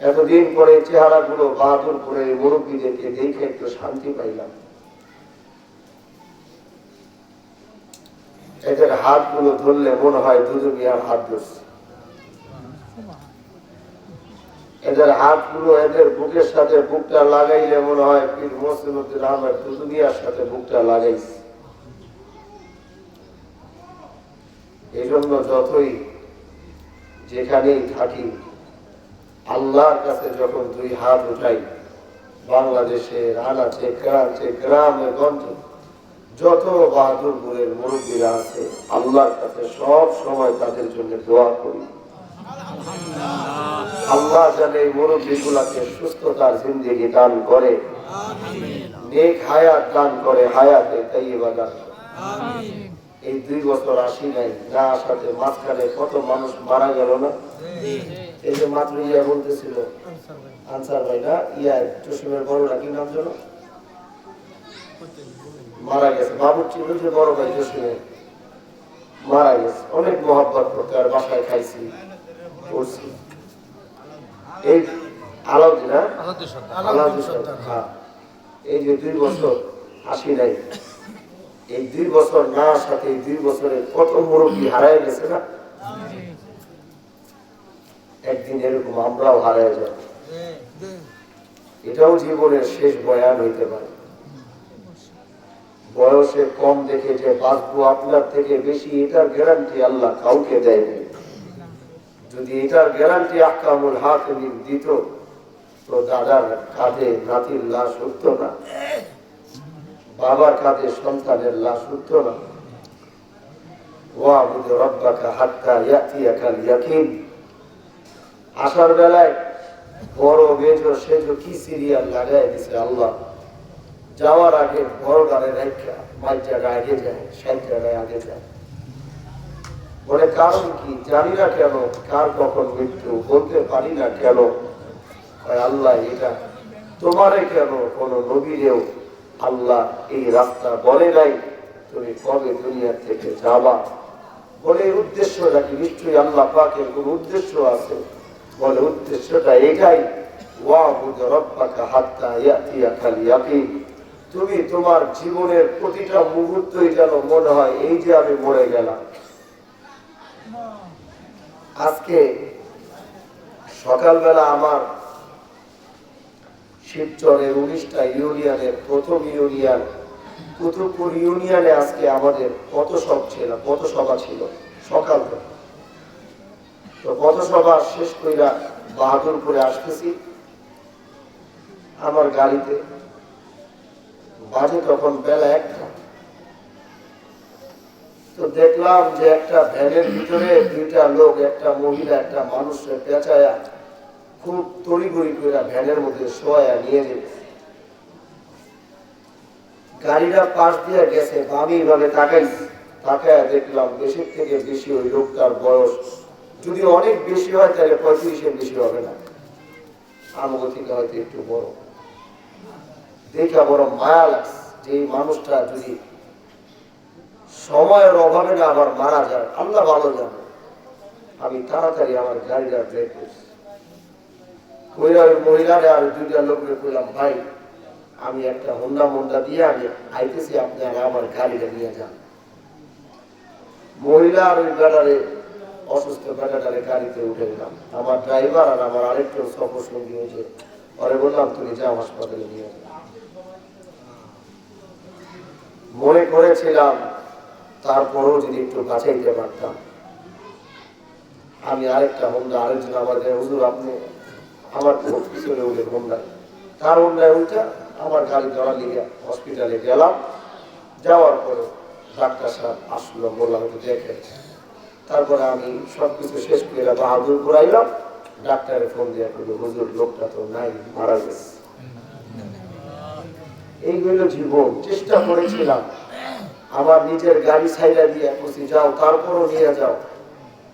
এতদিন পরে চেহারাগুলো বাহাদুরপুরের মুরব্বীদেরকে দেখে একটু শান্তি পাইলাম। এদের হাতগুলো ধরলে মনে হয় দুদু মিয়ার হাত ধরছে। এদের হাতগুলো এদের বুকের সাথে বুকটা লাগাইলে মনে হয় পীর মহসিনুদ্দিন আহমেদ দুদু মিয়ার সাথে বুকটা লাগাইছে। এই জন্য যতই যেখানেই থাকি আল্লাহর কাছে যখন দুই হাত উঠাই, বাংলাদেশের আনাচে কানাচে গ্রামে গঞ্জে যত বাহাদুরপুরের মুরব্বীরা আছে আল্লাহর কাছে সব সময় তাদের জন্য দোয়া করি। আল্লাহ জানে এই মুরব্বীগুলাকে সুস্থতার জিন্দেগি দান করে, নেক হায়াত দান করে, হায়াতে তাইয়্যিবা দান করে। এই 2 বছর আসি নাই, না আসাতে মাঝখানে কত মানুষ মারা গেল না। এই যে মাত্র ইয়া বলতেছিল আনসার ভাই না, ইয়া জসিমের বড়রা কি নাম যেন মারা গেছে, বাবুর ছিল যে বড় ভাই জসিমের মারা গেছে। অনেক মহব্বত করতে আর বাসায় খাইছি করছি। এই আলাউদ্দিন হ্যাঁ, এই যে 2 বছর আসি নাই, এই 2 বছর না আসাতে এই 2 বছরে কত মুরব্বী হারায় গেছে না। একদিন এরকম আমরাও হারায় যাব, এটাও জীবনের শেষ বয়ান হইতে পারে। বয়সে কম দেখে যে বাঁচবো আপনার থেকে বেশি, এটার গ্যারান্টি আল্লাহ কাউকে দেয়নি। যদি এটার গ্যারান্টি আহকামুল হাকিম দিত তো দাদার কাঁধে নাতির লাশ উঠত না, বাবার কাঁধে সন্তানের লাশ উঠত না। ওয়াবুদ রাব্বাকা হাত্তা ইয়াতিয়াকাল ইয়াকিন। আসার বেলায় বড় মেজো সেজো কি সিরিয়াল লাগাই দিছে আল্লাহ, যাওয়ার আগে বড় গাড়ি রেখা 5 জায়গায় আগে যায়, 60 জায়গায় আগে যায়। বলে কারণ কি জানি না কেন, কার কখন মৃত্যু বলতে পারি না কেন। আল্লাহ এটা তোমারে কেন কোন নবীরেও আল্লাহ এই রাস্তা বলে নাই তুমি কবে দুনিয়া থেকে যাবা। বলে উদ্দেশ্যটা কি? নিশ্চয়ই আল্লাহ পাকের কোন উদ্দেশ্য আছে। বলে উদ্দেশ্যটা এটাই, ওয়াবুদ রাব্বাকা হাত্তা ইয়াতিয়াকাল ইয়াকিন। তুমি তোমার জীবনের প্রতিটা মুহূর্তই যেন মনে হয় এই যে আমি মরে গেলাম। আজকে সকালবেলা আমার শিবচরের 19টা ইউনিয়নের প্রথম ইউনিয়ন কুতুবপুর ইউনিয়নে আজকে আমাদের পথসভা ছিল সকাল থেকে। তো পথসভা শেষ কইরা বাহাদুরপুরে আসতেছি আমার গাড়িতে, বাজে তখন বেলা 1টা। তো দেখলাম যে একটা ভ্যানের ভিতরে 2টা লোক, একটা মহিলা একটা মানুষের পেঁচায়া খুব তড়িঘড়ি করে ভ্যানের মধ্যে শোয়া নিয়ে যেতে। গাড়িটা পাশ দিয়ে গেছে, আমি এইভাবে তাকায় দেখলাম বেশির থেকে বেশি ওই লোকটার বয়স যদি অনেক বেশি হয় তাহলে 35-এর বেশি হবে না, আমাকে থেকে হয়তো একটু বড়। দেখা বড় মায়া লাগছে যে এই মানুষটা যদি সময়ের অভাবে না আবার মারা যায়, আল্লাহ ভালো জানে। আমি তাড়াতাড়ি আমার গাড়িটা ব্রেক করছি, মহিলারে আর 2টা লোককে বললাম, ভাই আমি একটা হোন্ডা দিয়ে আমি আইতেছি, আপনি আমার গাড়িটা নিয়ে যান। মহিলা আর ওই বেটারে অসুস্থ বেটাটারে গাড়িতে উঠে গেলাম। আমার ড্রাইভার আর আমার আরেকটা সফর সঙ্গী হয়েছে, পরে বললাম তুমি যাও হাসপাতালে নিয়ে যাও। মনে করেছিলাম তারপরেও যদি একটু বাঁচাইতে পারতাম। আমি আরেকটা হোন্ডা, আরেকজন আমার হুজুর আপনি আমার পিছনে উঠে হোন্ডা, তার হোন্ডায় উঠে আমার গাড়ি ধরা লিগে হসপিটালে গেলাম। যাওয়ার পরে ডাক্তার সাহেব আসলো, বললাম একটু দেখে। তারপরে আমি সবকিছু শেষ করে বাহাদুরপুর আইলাম। ডাক্তারের ফোন দিয়ে করলো, হুজুর লোকটা তো নাই, মারা গেছে। এইগুলো জীবন। চেষ্টা করেছিলাম আমার নিজের গাড়ি ছাইলা দিয়ে খুশি যাও, তারপরও নিয়ে যাও,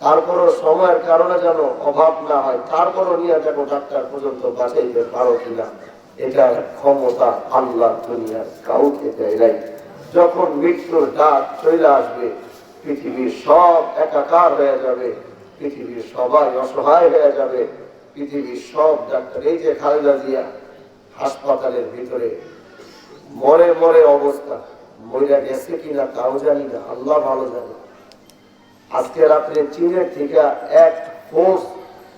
তারপরও সময়ের কারণে যেন অভাব না হয়, তারপরও নিয়ে যাবো ডাক্তার পর্যন্ত বাঁচাইতে পারো কিনা। এটা ক্ষমতা আল্লাহ দুনিয়ার কাউকে দেয় নাই। যখন মৃত্যুর ডাক চলে আসবে, পৃথিবীর সব একাকার হয়ে যাবে, পৃথিবীর সবাই অসহায় হয়ে যাবে, পৃথিবীর সব ডাক্তার, এই যে খালেদা জিয়া হাসপাতালের ভিতরে মরে মরে অবস্থা, মরে গেছে কিনা তাও জানি না, আল্লাহ ভালো জানে। আজকে রাত্রে চীনের থেকে এক ফোর্স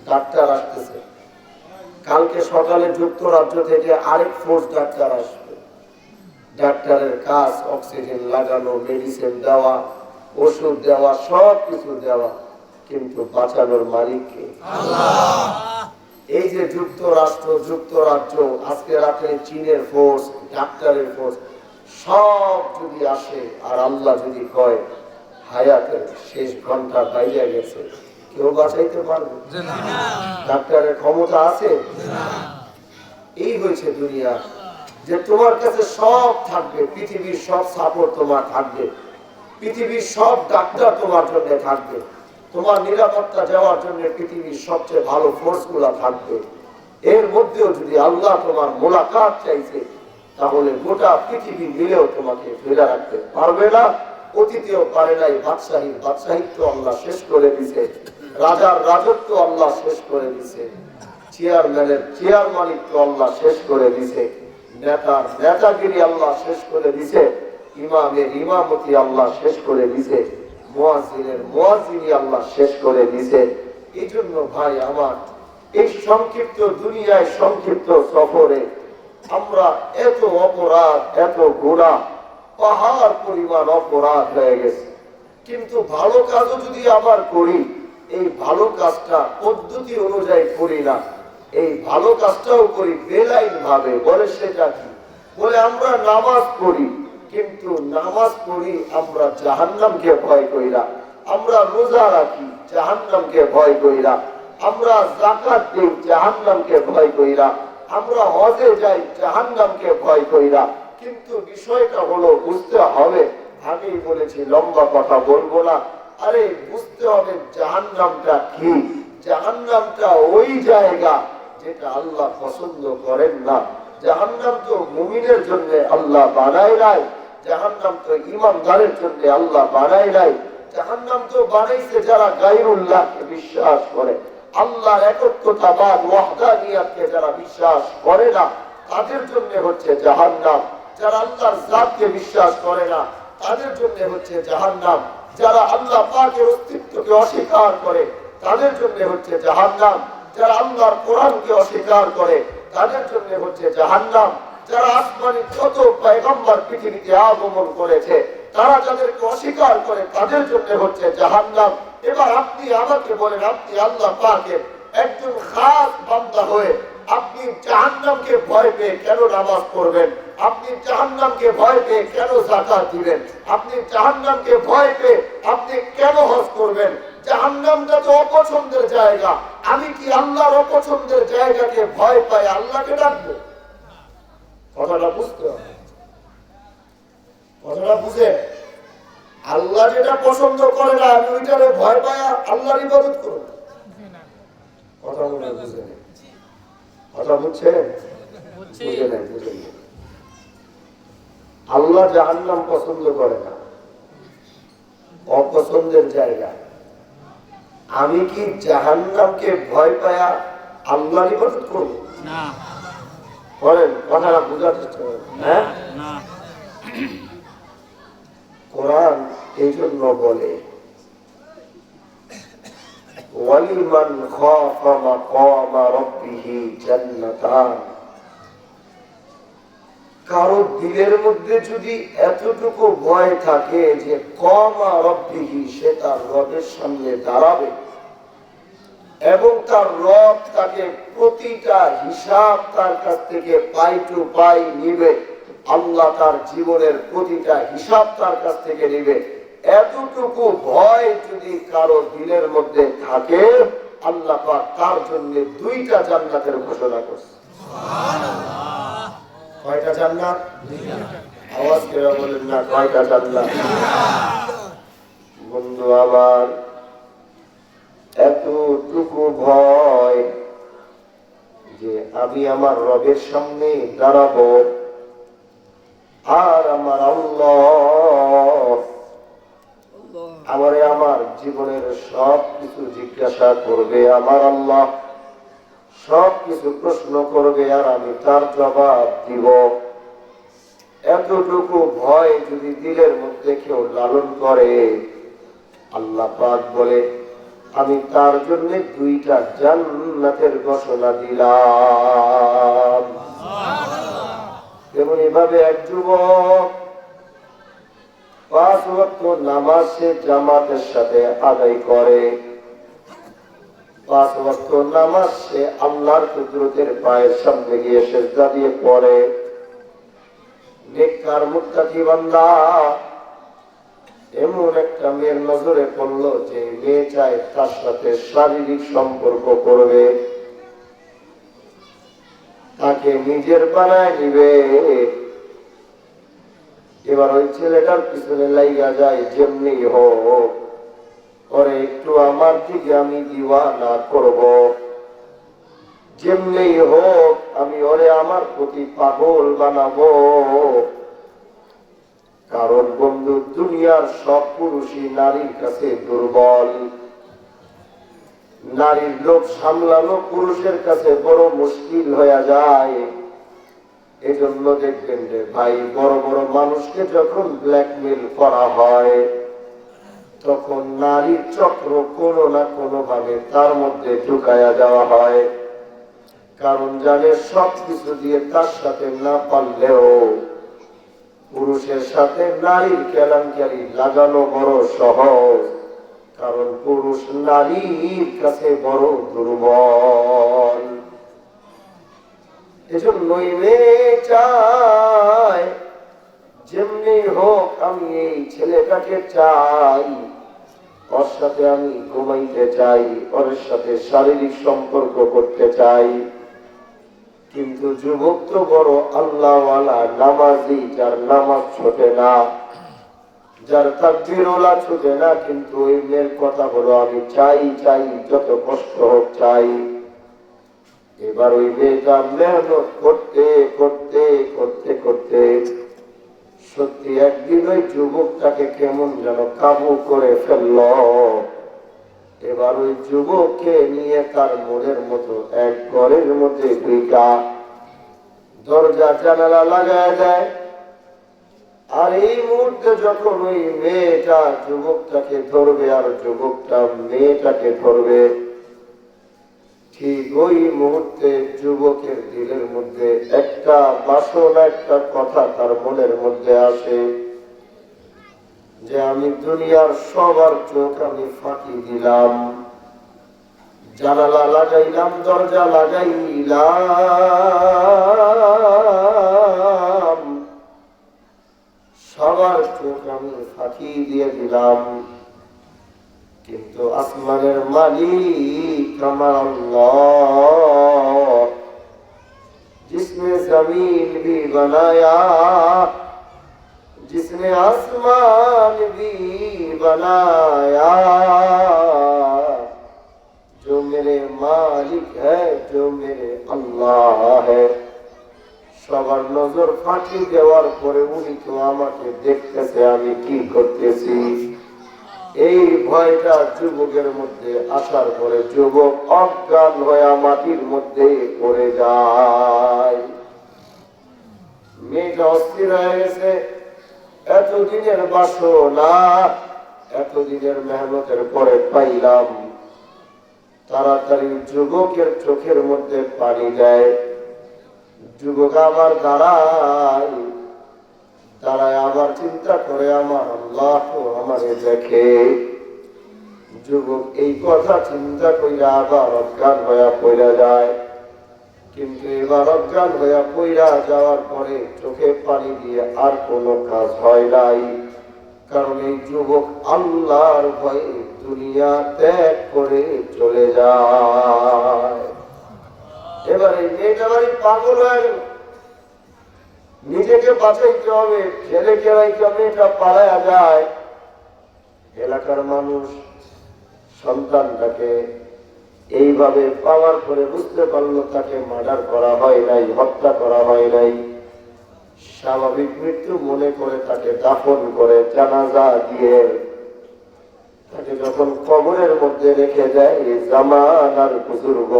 ডাক্তার আসতেছে, কালকে সকালে যুক্তরাজ্য থেকে আরেক ফোর্স ডাক্তার আসবে। ডাক্তারের কাজ অক্সিজেন লাগানো, মেডিসিন দেওয়া, ওষুধ দেওয়া, সব কিছু দেওয়া, কিন্তু বাঁচানোর মালিককে আল্লাহ। এই যে যুক্তরাজ্য, আজকে রাতে চীনের ফোর্স, ডাক্তারের ফোর্স, সব যদি আসে আর আল্লাহ যদি কয় হায়াতের শেষ ঘন্টা বাইরে গেছে, কেউ বাঁচাইতে পারবে? ডাক্তারের ক্ষমতা আছে? এই হয়েছে দুনিয়া, যে তোমার কাছে সব থাকবে, পৃথিবীর সব সাপোর্ট তোমার থাকবে, পৃথিবীর সব ডাক্তার তোমার জন্য থাকবে, তোমার নিরাপত্তা দেওয়ার জন্য পৃথিবীর সবচেয়ে ভালো ফোর্স গুলা থাকবে। এর মধ্যেও যদি আল্লাহ তোমার মোলাকাত চাইছে, তাহলে গোটা পৃথিবী মিলেও তোমাকে ফেলে রাখতে পারবে না। অতীতেও পারে নাই। বাদশাহিত্ব আল্লাহ শেষ করে দিছে, রাজার রাজত্ব আল্লাহ শেষ করে দিছে, চেয়ারম্যানের চেয়ারমানিত্ব আল্লাহ শেষ করে দিছে, নেতার নেতাগিরি আল্লাহ শেষ করে দিছে, ইমামের ইমামতি আল্লাহ শেষ করে দিছে, মুয়াজ্জিনের মুয়াজ্জিনি আল্লাহ শেষ করে দিছে। এই জন্য ভাই আমার, এই সংক্ষিপ্ত দুনিয়ায়, সংক্ষিপ্ত সফরে আমরা এত অপরাধ, এত গুনাহ, পাহাড় পরিমাণ অপরাধ হয়ে গেছে। কিন্তু ভালো কাজও যদি আবার করি, এই ভালো কাজটা পদ্ধতি অনুযায়ী করি না, এই ভালো কাজটাও করি বেলাইন ভাবে। বলে সেটা কি? বলে আমরা নামাজ পড়ি, কিন্তু নামাজ পড়ি আমরা জাহান্নামকে ভয় কইরা, আমরা রোজা রাখি জাহান্নামকে ভয় কইরা, আমরা যাকাত দেই জাহান্নামকে ভয় কইরা, আমরা হজে যাই জাহান্নামকে ভয় কইরা। কিন্তু বিষয়টা হলো বুঝতে হবে, আগেই বলেছি লম্বা কথা বলবো না, আরে বুঝতে হবে জাহান্নামটা কি। জাহান্নামটা ওই জায়গা যেটা আল্লাহ পছন্দ করেন না। জাহান্নাম তো মুমিনের জন্য আল্লাহ বানায় নাই, জাহান্নাম তো ইমানদারের জন্য আল্লাহ বানায় নাই। জাহান্নাম তো বানাইছে যারা গায়রুল্লাহকে বিশ্বাস করে, আল্লাহর একত্বতাবাদ ওয়াহদানিয়াতকে যারা বিশ্বাস করে না, তাদের জন্য হচ্ছে জাহান্নাম। যারা আল্লাহর জাতকে বিশ্বাস করে না, তাদের জন্য হচ্ছে জাহান্নাম। যারা আল্লাহ পাকের অস্তিত্বকে অস্বীকার করে, তাদের জন্য হচ্ছে জাহান্নাম। যারা আল্লাহর কোরআনকে অস্বীকার করে, তাদের জন্য হচ্ছে জাহান্নাম। যারা আসমানি যত পয়গম্বর পৃথিবীতে আগমন করেছে, তারা যাদেরকে অস্বীকার করে, তাদের জন্য হচ্ছে জাহান্নাম। এবার আপনি আমাকে বলেন, আপনি আল্লাহ পাকের একজন খাস বান্দা হয়ে আপনি জাহান্নামকে ভয় পেয়ে কেন নামাজ পড়বেন? আপনি জাহান্নামকে ভয় পেয়ে কেন যাকাত দিবেন? আপনি জাহান্নামকে ভয় পেয়ে আপনি কেন হজ করবেন? জাহান্নামটা তো অপছন্দের জায়গা। আমি কি আল্লাহর অপছন্দের জায়গাকে ভয় পাই আল্লাহকে ডাকবো? কথাটা বুঝতে হবে, কথাটা বুঝে। আল্লাহ যেটা পছন্দ করে না, আমি ওইটারে ভয় পাই আল্লাহর ইবাদত করব? কথা মনে বুঝে নেই, কথা বুঝছেন? বুঝে নেই, বুঝে নেই। আল্লাহ জাহান্নাম পছন্দ করে না, অপছন্দের জায়গা। আমি কি জাহান্নামকে ভয় পায়া আল্লাহর ইবাদত করব? না। বলেন, কথাটা বোঝার চেষ্টা করেন। হ্যাঁ, কোরআন এই জন্য বলে ওয়ালিমান খাফা মাকামা রাব্বিহি জান্নাতান। কারো দিলের মধ্যে যদি এতটুকু ভয় থাকে যে কামা রাব্বিহি, সে তার রবের সামনে দাঁড়াবে এবং তার রব তাকে প্রতিটা হিসাব তার কাছ থেকে পাই টু পাই নিবে, আল্লাহ তার জীবনের প্রতিটা হিসাব তার কাছ থেকে নিবে, এতটুকু ভয় যদি কারো দিলের মধ্যে থাকে, আল্লাহ পাক তার জন্য 2টা জান্নাতের ঘোষণা করছে। সুবহানাল্লাহ। কয়টা জান্নাত? 2টা। আওয়াজ করে বলেন না, কয়টা জান্নাত? 2টা। বন্ধু আমার, এতটুকু ভয় যে আমি আমার রবের সামনে দাঁড়াবো আর আমার আল্লাহ আমার জীবনের সব কিছু জিজ্ঞাসা করবে। আমার আল্লাহ সব কিছু প্রশ্ন করবে আর আমি তার জবাব দিব। এতটুকু ভয় যদি দিলের মধ্যে কেউ লালন করে, আল্লাহ পাক বলে আমি তার জন্য 2টা জান্নাতের ঘোষণা দিলাম। তেমনি ভাবে এক যুবক 5 ওয়াক্ত নামাজ সে জামাতের সাথে আদায় করে, 5 ওয়াক্ত নামাজ সে আল্লাহর কুদরতের পায়ের সামনে গিয়ে সিজদা দিয়ে পড়ে। নেককার মুত্তাকি বান্দা এমন একটা মেয়ের নজরে পড়লো যে মেয়ে চায় তার সাথে শারীরিক সম্পর্ক করবে, তাকে নিজের বানায় নিবে। এবার ওই ছেলেটার পিছনে লাইগা যায়, যেমনি হোক ওরে একটু আমার দিকে আমি দিওয়ানা করব, যেমনি হোক আমি ওরে আমার প্রতি পাগল বানাবো। কারণ বন্ধু, দুনিয়ার সব পুরুষই নারীর কাছে দুর্বল। নারীর লোভ সামলানো পুরুষের কাছে বড় মুশকিল হয়ে যায়। এজন্য দেখবেন যে ভাই, বড় বড় মানুষকে যখন ব্ল্যাকমেল করা হয়, তখন নারীর চক্র কোনো না কোনো ভাবে তার মধ্যে ঢুকায়া দেওয়া হয়। কারণ জানে সব কিছু দিয়ে তার সাথে না পারলেও পুরুষের সাথে নারীর কেলেঙ্কারি লাগানো বড় সহজ। কারণ পুরুষ নারীর কাছে বড় দুর্বল। এজন্যই মেয়ে চায় যেমনি হোক আমি এই ছেলেটাকে চাই, ওর সাথে আমি ঘুমাইতে চাই, ওর সাথে শারীরিক সম্পর্ক করতে চাই। কিন্তু যুবক তো বড় আল্লাহওয়ালা, নামাজি, যার নামাজ ছোটে না, যার তাকবীরওয়ালা ছুটে না, কিন্তু ওই মেয়ের কথা হলো আমি চাই চাই, যত কষ্ট হোক চাই। এবার ওই মেয়েটা মেহনত করতে করতে করতে করতে সত্যি একদিন ওই যুবকটাকে কেমন যেন কাবু করে ফেলল। এবার ওই যুবককে নিয়ে তার মনের মতো এক ঘরের মধ্যে ঢুকা দরজা জানালা লাগায় দেয়। আর এই মুহূর্তে যখন ওই মেয়েটা যুবকটাকে ধরবে আর যুবকটা মেয়েটাকে ধরবে, ঠিক ওই মুহূর্তে যুবকের দিলের মধ্যে একটা বাসনা, একটা কথা তার মনের মধ্যে আসে যে আমি দুনিয়ার সবার চোখ আমি ফাঁকি দিলাম, জানালা লাগাইলাম, দরজা লাগাইলাম, সবার চোখ আমি ফাঁকি দিয়ে দিলাম, কিন্তু আসমানের মালিক আমার আল্লাহ, जिसने जमीन भी बनाया, जिसने आसमान भी बनाया, जो मेरे मालिक है, जो मेरे अल्लाह है। সবার নজর ফাঁকি দেওয়ার পরে উনি তো আমাকে দেখতেছে আমি কি করতেছি। এই ভয়টা যুবকের মধ্যে আসার পরে যুবক অজ্ঞান হয়ে মাটির মধ্যে পড়ে যায়। মেয়েটা অস্থির হয়ে গেছে। এতদিনের বাসনা, এতদিনের মেহনতের পরে পাইলাম। তাড়াতাড়ি যুবকের চোখের মধ্যে পানি দেয়। যুবক আবার দাঁড়ায়, দাঁড়ায় আবার চিন্তা করে আমার আল্লাহ তো আমারে দেখে। যুবক এই কথা চিন্তা কইরা আবার অজ্ঞান হইয়া পড়া যায়। কিন্তু এবার অজ্ঞান হইয়া পড়া যাওয়ার পরে চোখে পানি দিয়ে আর কোনো কাজ হয় নাই। কারণ এই যুবক আল্লাহর ভয়ে দুনিয়া ত্যাগ করে চলে যায়। এবার এই মেয়েটা বাড়ি পাগল হয়ে গেল। নিজেকে বাঁচাইতে হবে, ছেলেকে মেয়েটা পালায়া যায়। এলাকার মানুষ সন্তানটাকে এইভাবে পাওয়ার পরে বুঝতে পারলো তাকে মার্ডার করা হয় নাই, হত্যা করা হয় নাই, স্বাভাবিক মৃত্যু মনে করে তাকে দাফন করে জানাজা দিয়ে তাকে যখন কবরের মধ্যে রেখে দেয়, জামানার বুজুর্গ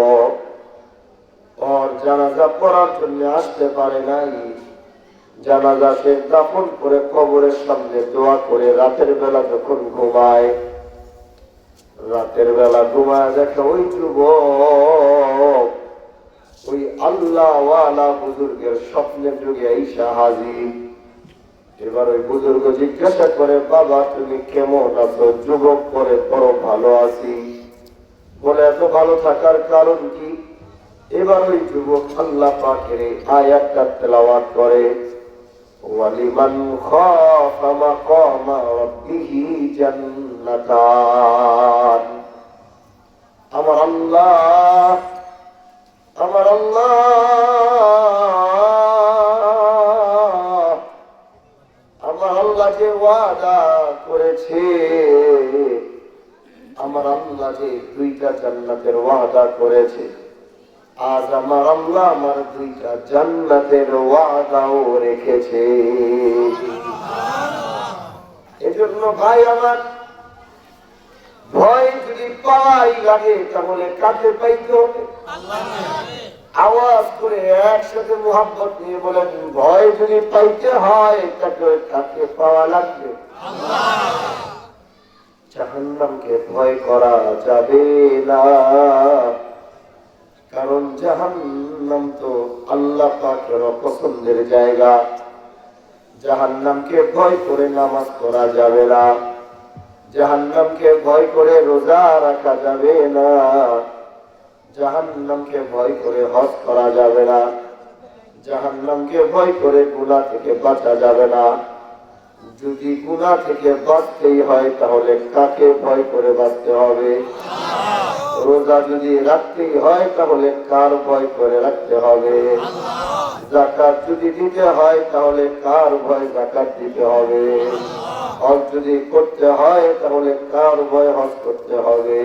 ওর জানাজা পড়ার জন্য আসতে পারে নাই। জানাজা সে দাফন করে কবরের সামনে দোয়া করে রাতের বেলা যখন ঘুমায়, রাতের বেলা ঘুমায় দেখে ওই যুবক ওই আল্লাহ ওয়ালা বুজুর্গের স্বপ্নের যুগে ঈশা হাজির। এবার ওই বুজুর্গ জিজ্ঞাসা করে, বাবা তুমি কেমন আছো? যুবক করে বড় ভালো আছি। বলে এত ভালো থাকার কারণ কি? এবার ওই যুবক আল্লাহ পাকের আয়াতটা তেলাওয়াত করে, ওয়ালিমান খাফা মাকামা রাব্বিহি জান্নাতান। আমার আল্লাহ, আমার আল্লাহ, আমার আল্লাহ যে ওয়াদা করেছে, আমার আল্লাহ যে দুইটা জান্নাতের ওয়াদা করেছে, আজ আমার আল্লাহ আমার দুইটা জান্নাতের ওয়াদাও রেখেছে। এজন্য ভাই আমার, ভয় যদি পাই লাগে তাহলে কাকে পাইতে হবে? আওয়াজ করে একসাথে মুহাব্বত নিয়ে বলেন, ভয় যদি পাইতে হয় তাকে কাকে পাওয়া লাগবে? জাহান্নামকে ভয় করা যাবে না, কারণ জাহান্নাম তো আল্লাহ পাকের পছন্দের জায়গা। জাহান্নামকে ভয় করে নামাজ পড়া যাবে না, জাহান্নামকে ভয় করে রোজা রাখা যাবে না, জাহান্নামকে ভয় করে হজ করা যাবে না, জাহান্নামকে ভয় করে গুনাহ থেকে বাঁচা যাবে না। যদি গুনাহ থেকে বাঁচতেই হয় তাহলে কাকে ভয় করে বাঁচতে হবে? রোজা যদি রাখতেই হয় তাহলে কার ভয় করে রাখতে হবে? যাকাত যদি দিতে হয় তাহলে কার ভয় যাকাত দিতে হবে? হজ যদি করতে হয় তাহলে কার ভয় হজ করতে হবে?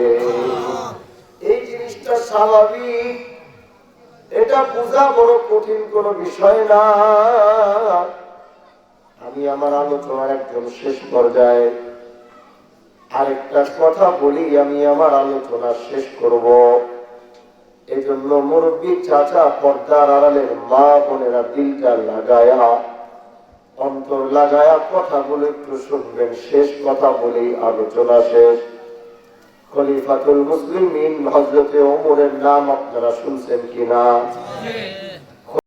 এই জিনিসটা স্বাভাবিক, এটা বোঝা বড় কঠিন কোনো বিষয় না। আমি আমার আলোচনার একদম শেষ পর্যায়ে আরেকটা কথা বলি, আমি আমার আলোচনা শেষ করব। এজন্য মুরব্বী চাচা, পর্দার আড়ালের মা বোনেরা দিলটা লাগায়া, অন্তর লাগায়া কথাগুলো একটু শুনবেন। শেষ কথা বলি, আলোচনা শেষ। খলিফাতুল মুসলিমিন হযরতে ওমরের নাম আপনারা শুনছেন কিনা?